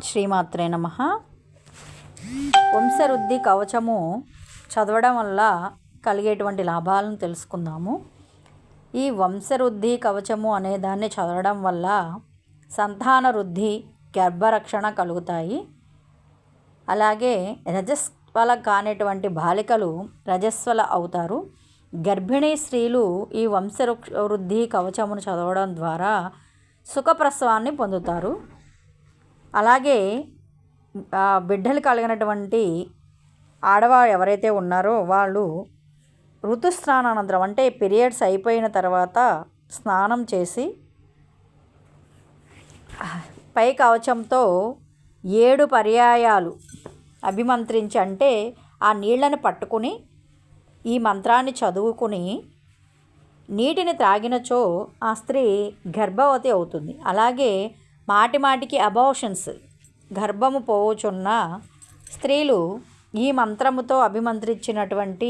శ్రీమాత్రే నమః. వంశవృద్ధి కవచము చదవడం వల్ల కలిగేటువంటి లాభాలను తెలుసుకుందాము. ఈ వంశవృద్ధి కవచము అనే దాన్ని చదవడం వల్ల సంతాన వృద్ధి, గర్భరక్షణ కలుగుతాయి. అలాగే రజస్వల కానిటువంటి బాలికలు రజస్వల అవుతారు. గర్భిణీ స్త్రీలు ఈ వంశవృద్ధి కవచమును చదవడం ద్వారా సుఖప్రసవాన్ని పొందుతారు. అలాగే బిడ్డలు కలిగినటువంటి ఆడవారు ఎవరైతే ఉన్నారో వాళ్ళు ఋతుస్నానానంతరం అంటే పీరియడ్స్ అయిపోయిన తర్వాత స్నానం చేసి పై కవచంతో 7 పర్యాయాలు అభిమంత్రించి, అంటే ఆ నీళ్ళని పట్టుకుని ఈ మంత్రాన్ని చదువుకుని నీటిని త్రాగినచో ఆ స్త్రీ గర్భవతి అవుతుంది. అలాగే మాటిమాటికి అబార్షన్స్, గర్భము పోవుచున్న స్త్రీలు ఈ మంత్రముతో అభిమంత్రించినటువంటి